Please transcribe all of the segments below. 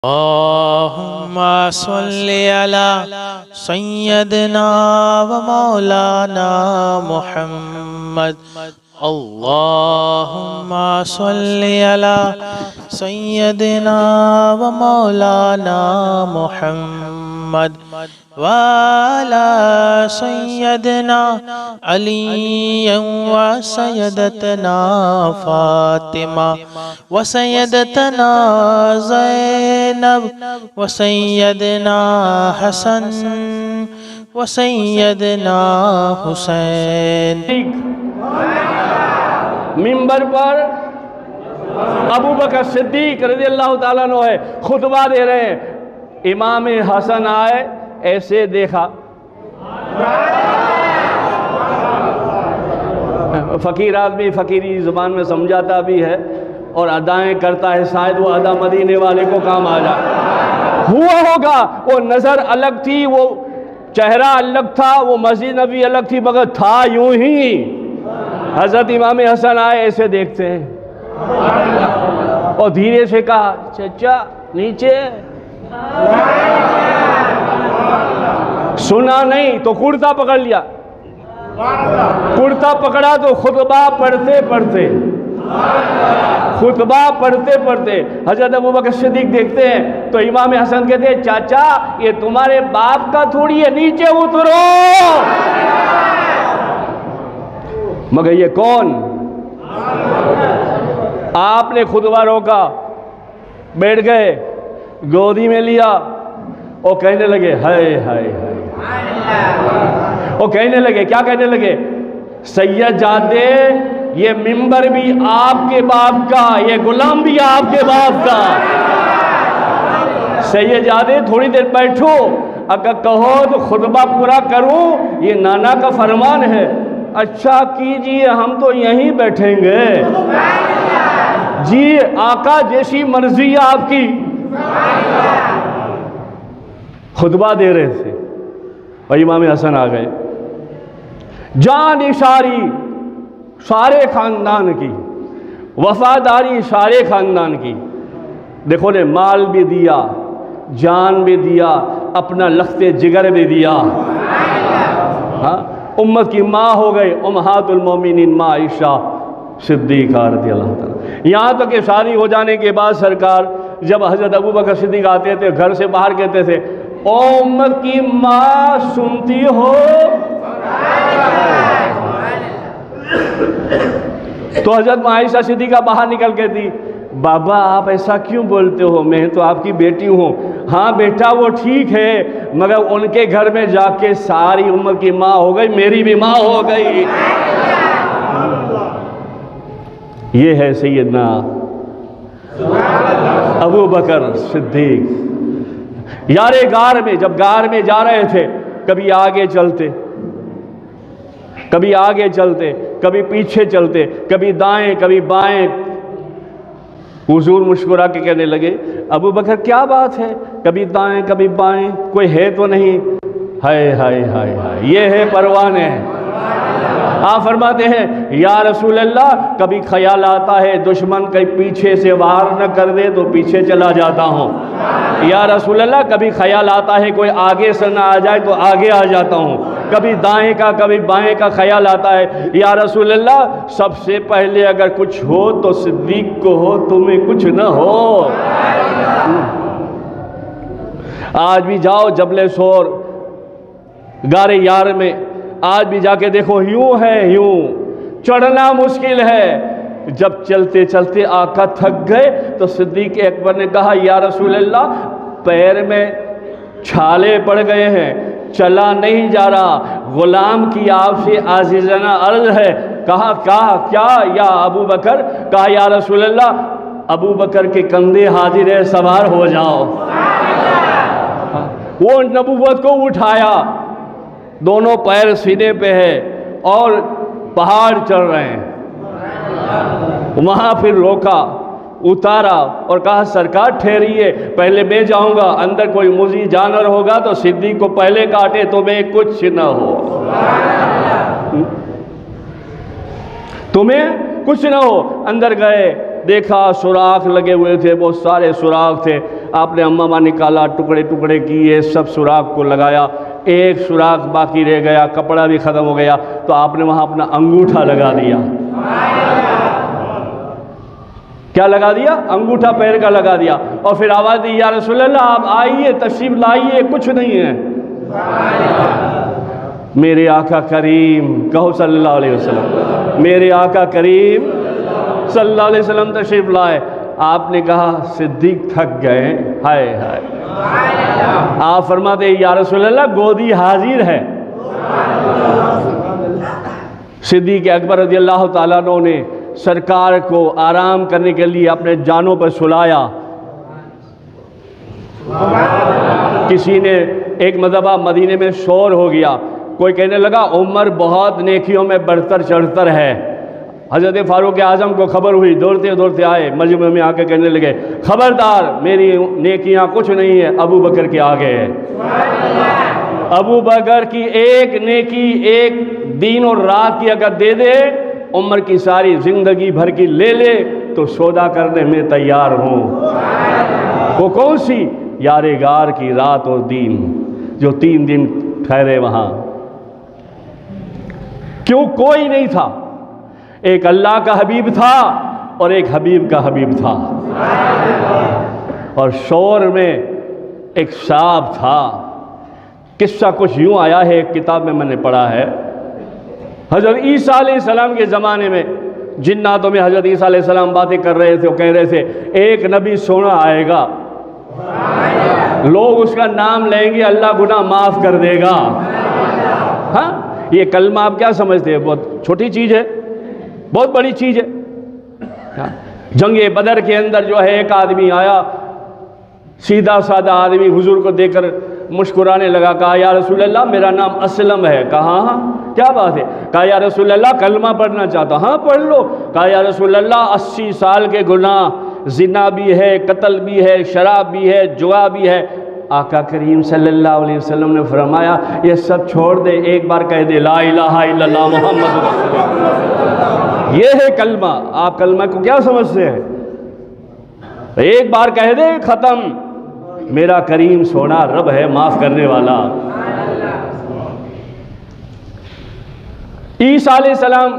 اللہم صلی علی سیدنا و مولانا محمد اللہم صلی علی سیدنا و مولانا محمد وعلى سيدنا علي وسيدتنا فاطمة وسيدتنا زينب وسيدنا حسن وسيدنا حسين. منبر پر ابو بکر صدیق رضی اللہ تعالیٰ عنہ ہے، خطبہ دے رہے ہیں. امام حسن آئے، ایسے دیکھا. فقیر آدمی فقیری زبان میں سمجھاتا بھی ہے اور ادائیں کرتا ہے، شاید وہ ادا مدینے والے کو کام آ جائے. ہوا ہوگا وہ نظر الگ تھی، وہ چہرہ الگ تھا، وہ مسجد نبی الگ تھی، مگر تھا یوں ہی. حضرت امام حسن آئے، ایسے دیکھتے ہیں اور دھیرے سے کہا چچا نیچے. سنا نہیں تو کرتا پکڑ لیا. کرتا پکڑا تو خطبہ پڑھتے پڑھتے حضرت ابو بکر صدیق دیکھتے ہیں تو امام حسن کہتے ہیں چاچا یہ تمہارے باپ کا تھوڑی ہے، نیچے اترو. مگر یہ کون؟ آپ نے خطبہ روکا، بیٹھ گئے، گودی میں لیا اور کہنے لگے ہائے ہائے ہائے. وہ کہنے لگے، کیا کہنے لگے؟ سید جادے یہ منبر بھی آپ کے باپ کا، یہ غلام بھی آپ کے باپ کا. سید جادے تھوڑی دیر بیٹھو، اگر کہو تو خطبہ پورا کروں، یہ نانا کا فرمان ہے. اچھا کیجئے، ہم تو یہیں بیٹھیں گے. جی آقا جیسی مرضی آپ کی. خطبہ دے رہے تھے اور امام حسن آ گئے. جان اشاری سارے خاندان کی، وفاداری سارے خاندان کی. دیکھو نے مال بھی دیا، جان بھی دیا، اپنا لخت جگر بھی دیا. ہاں امت کی ماں ہو گئی امہات المومنین ماں عائشہ صدیقہ رضی اللہ تعالیٰ. یہاں تک کہ شادی ہو جانے کے بعد سرکار جب حضرت ابو بکر صدیق آتے تھے گھر سے باہر کہتے تھے او امت کی ماں سنتی ہو. تو حضرت عائشہ صدیقہ باہر نکل کے تھی بابا آپ ایسا کیوں بولتے ہو، میں تو آپ کی بیٹی ہوں. ہاں بیٹا وہ ٹھیک ہے، مگر ان کے گھر میں جا کے ساری امت کی ماں ہو گئی، میری بھی ماں ہو گئی. یہ ہے سیدنا ابو بکر صدیق. یارے غار میں جب غار میں جا رہے تھے کبھی آگے چلتے، کبھی پیچھے چلتے، کبھی دائیں کبھی بائیں. حضور مسکرا کے کہنے لگے ابو بکر کیا بات ہے، کبھی دائیں کبھی بائیں، کوئی ہے تو نہیں؟ ہائے ہائے ہائے ہائے یہ ہے پروانے. آپ فرماتے ہیں یا رسول اللہ کبھی خیال آتا ہے دشمن کہیں پیچھے سے وار نہ کر دے تو پیچھے چلا جاتا ہوں. یا رسول اللہ کبھی خیال آتا ہے کوئی آگے سے نہ آ جائے تو آگے آ جاتا ہوں. کبھی دائیں کا کبھی بائیں کا خیال آتا ہے. یا رسول اللہ سب سے پہلے اگر کچھ ہو تو صدیق کو ہو، تمہیں کچھ نہ ہو. آج بھی جاؤ جبل سور غار یار میں، آج بھی جا کے دیکھو یوں ہے، یوں چڑھنا مشکل ہے. جب چلتے چلتے آقا تھک گئے تو صدیق اکبر نے کہا یا رسول اللہ پیر میں چھالے پڑ گئے ہیں، چلا نہیں جا رہا. غلام کی آپ سے عاجزانہ عرض ہے. کہا کیا یا ابو بکر؟ کہا یا رسول اللہ ابو بکر کے کندھے حاضر ہے، سوار ہو جاؤ. وہ نبوت کو اٹھایا، دونوں پیر سینے پہ ہے اور پہاڑ چڑھ رہے ہیں. وہاں پھر روکا، اتارا اور کہا سرکار ٹھہریے، پہلے میں جاؤں گا، اندر کوئی مضی جانور ہوگا تو صدیق کو پہلے کاٹے تو میں کچھ نہ ہو. تمہیں کچھ نہ ہو. اندر گئے دیکھا سوراخ لگے ہوئے تھے، بہت سارے سوراخ تھے، آپ نے امامہ نکالا، ٹکڑے ٹکڑے کیے، سب سوراخ کو لگایا، ایک سوراخ باقی رہ گیا، کپڑا بھی ختم ہو گیا، تو آپ نے وہاں اپنا انگوٹھا لگا دیا۔ کیا لگا دیا؟ انگوٹھا پیر کا لگا دیا، اور پھر آواز دی یا رسول اللہ آپ آئیے، تشریف لائیے، کچھ نہیں ہے۔ میرے آقا کریم، کہو صلی اللہ علیہ وسلم، میرے آقا کریم صلی اللہ علیہ وسلم تشریف لائے۔ آپ نے کہا صدیق تھک گئے، ہائے ہائے۔ آپ فرماتے یا رسول اللہ گودی حاضر ہے۔ صدیق اکبر رضی اللہ تعالیٰ عنہ نے سرکار کو آرام کرنے کے لیے اپنے جانوں پر سلایا۔ کسی نے ایک مرتبہ مدینے میں شور ہو گیا، کوئی کہنے لگا عمر بہت نیکیوں میں بڑھتر چڑھتر ہے۔ حضرت فاروق اعظم کو خبر ہوئی، دوڑتے دوڑتے آئے، مجمع میں آ کے کہنے لگے خبردار میری نیکیاں کچھ نہیں ہے، ابو بکر کے آگے ہے۔ ابو بکر کی ایک نیکی ایک دن اور رات کی اگر دے دے، عمر کی ساری زندگی بھر کی لے لے تو سودا کرنے میں تیار ہوں۔ وہ کون سی؟ یارغار کی رات اور دن، جو 3 دن ٹھہرے وہاں۔ کیوں؟ کوئی نہیں تھا، ایک اللہ کا حبیب تھا اور ایک حبیب کا حبیب تھا، اور شور میں ایک شاب تھا۔ قصہ کچھ یوں آیا ہے، ایک کتاب میں نے پڑھا ہے، حضرت عیسیٰ علیہ السلام کے زمانے میں جناتوں میں حضرت عیسیٰ علیہ السلام باتیں کر رہے تھے، وہ کہہ رہے تھے ایک نبی سونا آئے گا، لوگ اس کا نام لیں گے، اللہ گناہ معاف کر دے گا۔ ہاں، یہ کلمہ آپ کیا سمجھتے ہیں؟ بہت چھوٹی چیز ہے، بہت بڑی چیز ہے۔ جنگ بدر کے اندر جو ہے ایک آدمی آیا، سیدھا سادہ آدمی، حضور کو دیکھ کر مسکرانے لگا، کہا یا رسول اللہ میرا نام اسلم ہے۔ کہا ہاں کیا بات ہے؟ کہا یا رسول اللہ کلمہ پڑھنا چاہتا۔ ہاں پڑھ لو۔ کہا یا رسول اللہ 80 سال کے گناہ، زنا بھی ہے، قتل بھی ہے، شراب بھی ہے، جوا بھی ہے۔ آقا کریم صلی اللہ علیہ وسلم نے فرمایا یہ سب چھوڑ دے، ایک بار کہہ دے لا الہ الا اللہ محمد رسول اللہ۔ یہ ہے کلمہ۔ آپ کلمہ کو کیا سمجھتے ہیں؟ ایک بار کہہ دے، ختم۔ میرا کریم سونا رب ہے، معاف کرنے والا۔ عیسیٰ علیہ السلام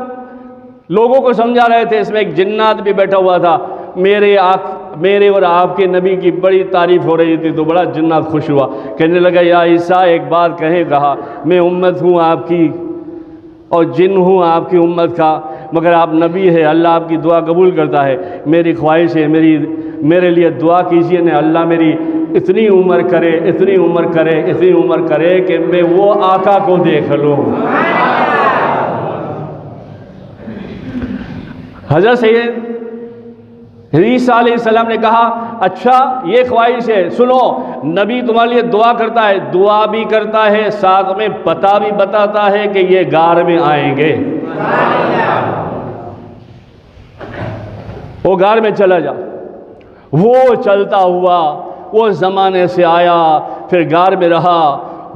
لوگوں کو سمجھا رہے تھے، اس میں ایک جنات بھی بیٹھا ہوا تھا، میرے اور آپ کے نبی کی بڑی تعریف ہو رہی تھی، تو بڑا جنات خوش ہوا، کہنے لگا یا عیسیٰ ایک بات کہیں۔ کہا میں امت ہوں آپ کی اور جن ہوں آپ کی امت کا، مگر آپ نبی ہے، اللہ آپ کی دعا قبول کرتا ہے، میری خواہش ہے میرے لیے دعا کیجئے نا، اللہ میری اتنی عمر کرے، اتنی عمر کرے، اتنی عمر کرے کہ میں وہ آقا کو دیکھ لوں۔ حضرت سید عیسیٰ علیہ السلام نے کہا اچھا یہ خواہش ہے، سنو نبی تمہارے لیے دعا کرتا ہے، دعا بھی کرتا ہے، ساتھ میں پتہ بھی بتاتا ہے کہ یہ غار میں آئیں گے، وہ غار میں چلا جا۔ وہ چلتا ہوا، وہ زمانے سے آیا، پھر غار میں رہا،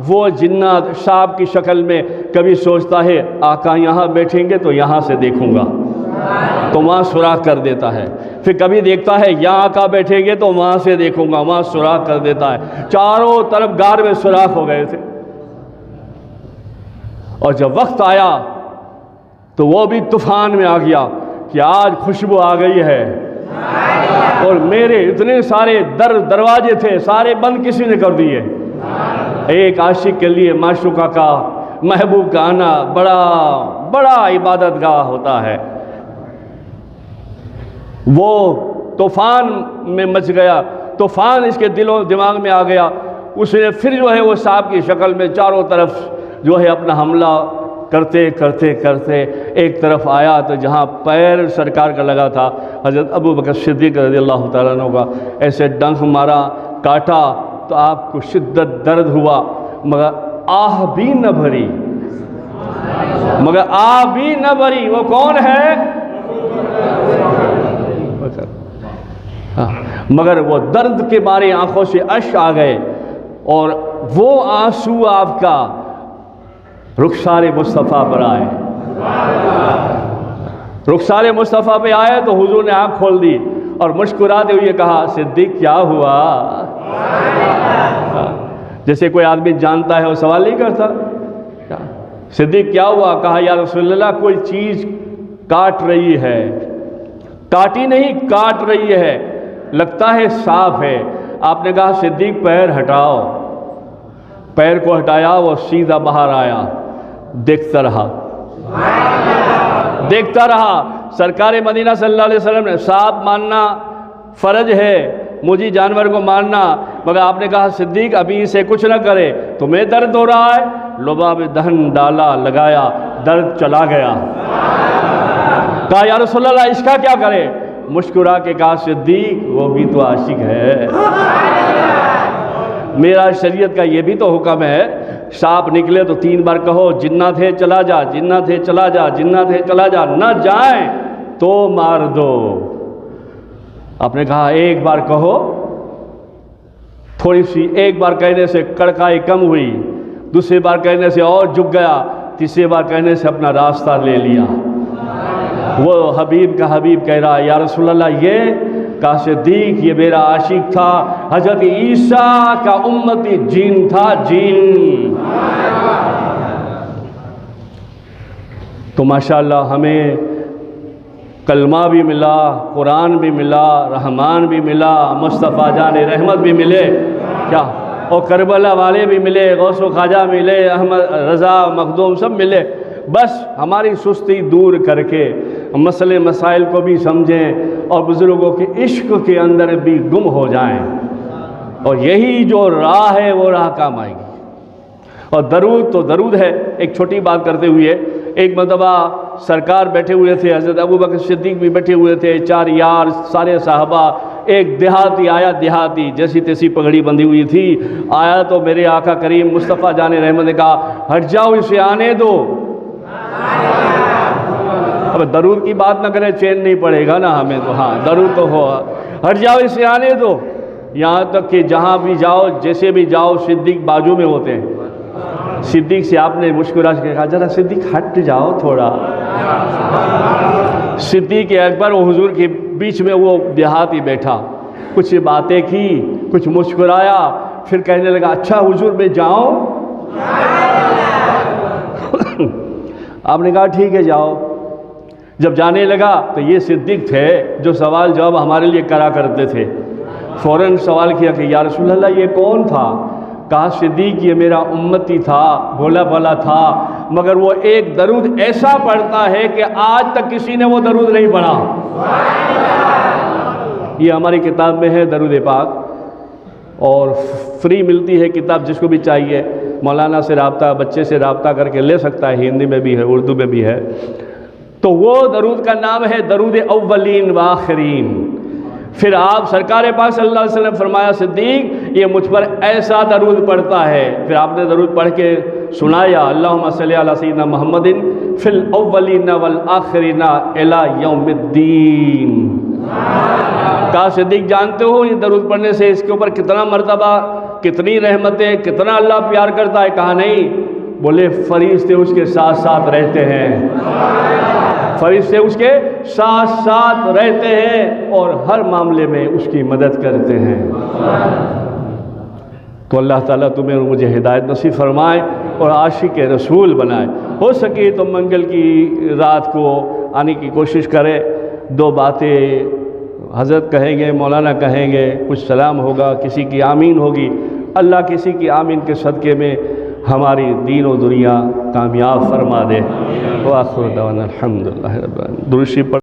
وہ جنات سانپ کی شکل میں، کبھی سوچتا ہے آقا یہاں بیٹھیں گے تو یہاں سے دیکھوں گا، تو وہاں سوراخ کر دیتا ہے، پھر کبھی دیکھتا ہے یہاں آقا بیٹھیں گے تو وہاں سے دیکھوں گا، وہاں سوراخ کر دیتا ہے۔ چاروں طرف غار میں سوراخ ہو گئے تھے، اور جب وقت آیا تو وہ بھی طوفان میں آ گیا کہ آج خوشبو آ گئی ہے، اور میرے اتنے سارے دروازے تھے سارے بند کسی نے کر دیے۔ ایک عاشق کے لیے معشوقہ کا، محبوب کا آنا بڑا عبادت گاہ ہوتا ہے۔ وہ طوفان میں مچ گیا، طوفان اس کے دل و دماغ میں آ گیا، اس نے پھر جو ہے وہ سانپ کی شکل میں چاروں طرف جو ہے اپنا حملہ کرتے کرتے کرتے ایک طرف آیا تو جہاں پیر سرکار کا لگا تھا، حضرت ابو بکر صدیق رضی اللہ تعالیٰ عنہ کا ایسے ڈنک مارا، کاٹا تو آپ کو شدت درد ہوا، مگر آہ بھی نہ بھری، وہ کون ہے؟ مگر وہ درد کے مارے آنکھوں سے اشک آ گئے، اور وہ آنسو آپ کا رخسار مصطفیٰ پر آئے۔ رخسار مصطفیٰ پہ آئے تو حضور نے آنکھ کھول دی اور مسکراتے ہوئے کہا صدیق کیا ہوا؟ جیسے کوئی آدمی جانتا ہے وہ سوال نہیں کرتا، صدیق کیا ہوا؟ کہا یا رسول اللہ کوئی چیز کاٹ رہی ہے، کاٹی نہیں کاٹ رہی ہے، لگتا ہے صاف ہے۔ آپ نے کہا صدیق پیر ہٹاؤ، پیر کو ہٹایا، وہ سیدھا باہر آیا، دیکھتا رہا دیکھتا رہا۔ سرکار مدینہ صلی اللہ علیہ وسلم نے سانپ مارنا فرض ہے، مجھے جانور کو مارنا، مگر آپ نے کہا صدیق ابھی اسے کچھ نہ کرے، تمہیں درد ہو رہا ہے، لباب دہن ڈالا، لگایا، درد چلا گیا۔ کہا یا رسول اللہ اس کا کیا کرے؟ مسکرا کے کہا صدیق وہ بھی تو عاشق ہے، میرا شریعت کا یہ بھی تو حکم ہے، سانپ نکلے تو 3 بار کہو جنات ہے چلا جا، جنات ہے چلا جا، جنات ہے چلا جا، نہ جائیں تو مار دو۔ آپ نے کہا ایک بار کہو، تھوڑی سی ایک بار کہنے سے کڑکائی کم ہوئی، دوسری بار کہنے سے اور جھک گیا، تیسری بار کہنے سے اپنا راستہ لے لیا۔ وہ حبیب کا حبیب کہہ رہا ہے یا رسول اللہ یہ؟ کہا صدیق یہ میرا عاشق تھا، حضرت عیسیٰ کا امتی جین تھا، جین۔ تو ماشاءاللہ ہمیں کلمہ بھی ملا، قرآن بھی ملا، رحمان بھی ملا، مصطفیٰ جان رحمت بھی ملے، کیا اور کربلا والے بھی ملے، غوث و خواجہ ملے، احمد رضا مخدوم سب ملے۔ بس ہماری سستی دور کر کے مسئلے مسائل کو بھی سمجھیں اور بزرگوں کے عشق کے اندر بھی گم ہو جائیں، اور یہی جو راہ ہے وہ راہ کام آئے گی۔ اور درود تو درود ہے۔ ایک چھوٹی بات کرتے ہوئے، ایک مرتبہ سرکار بیٹھے ہوئے تھے، حضرت ابوبکر صدیق بھی بیٹھے ہوئے تھے، 4 یار، سارے صحابہ۔ ایک دیہاتی آیا، دیہاتی جیسی تیسی پگڑی بندھی ہوئی تھی، آیا تو میرے آقا کریم مصطفیٰ جان رحمت نے کہا ہٹ جاؤ اسے آنے دو۔ اب درود کی بات نہ کرے چین نہیں پڑے گا نا ہمیں تو، ہاں درود تو ہو، ہٹ جاؤ اسے آنے دو۔ یہاں تک کہ جہاں بھی جاؤ، جیسے بھی جاؤ، صدیق بازو میں ہوتے ہیں۔ صدیق سے آپ نے مسکرا کے کہا ذرا صدیق ہٹ جاؤ تھوڑا۔ صدیق اکبر و حضور کے بیچ میں وہ دیہاتی بیٹھا، کچھ باتیں کی، کچھ مسکرایا، پھر کہنے لگا اچھا حضور میں جاؤں؟ آپ نے کہا ٹھیک ہے جاؤ۔ جب جانے لگا تو یہ صدیق تھے جو سوال جواب ہمارے لیے کرا کرتے تھے۔ فوراً سوال کیا کہ یا رسول اللہ یہ کون تھا؟ کہا صدیق یہ میرا امتی تھا، بھولا بھلا تھا، مگر وہ ایک درود ایسا پڑھتا ہے کہ آج تک کسی نے وہ درود نہیں پڑھا۔ یہ ہماری کتاب میں ہے درود پاک، اور فری ملتی ہے کتاب، جس کو بھی چاہیے مولانا سے رابطہ، بچے سے رابطہ کر کے لے سکتا ہے، ہندی میں بھی ہے، اردو میں بھی ہے۔ تو وہ درود کا نام ہے درود اولین و آخرین۔ پھر آپ سرکار پاک صلی اللہ علیہ وسلم فرمایا صدیق یہ مجھ پر ایسا درود پڑھتا ہے، پھر آپ نے درود پڑھ کے سنایا اللہم صلی علی سیدنا محمد فی الاولین والآخرین الی یوم الدین۔ کہا صدیق جانتے ہو یہ درود پڑھنے سے اس کے اوپر کتنا مرتبہ، کتنی رحمتیں، کتنا اللہ پیار کرتا ہے؟ کہا نہیں، بولے فرشتے اس کے ساتھ ساتھ رہتے ہیں، فرشتے اس کے ساتھ ساتھ رہتے ہیں اور ہر معاملے میں اس کی مدد کرتے ہیں۔ تو اللہ تعالیٰ تمہیں اور مجھے ہدایت نصیب فرمائے اور عاشق رسول بنائے۔ ہو سکے تو منگل کی رات کو آنے کی کوشش کرے، 2 باتیں حضرت کہیں گے، مولانا کہیں گے، کچھ سلام ہوگا، کسی کی آمین ہوگی۔ اللہ کسی کی آمین کے صدقے میں ہماری دین و دنیا کامیاب فرما دے۔ وآخر دعوانا الحمدللہ رب العالمین۔ درود شریف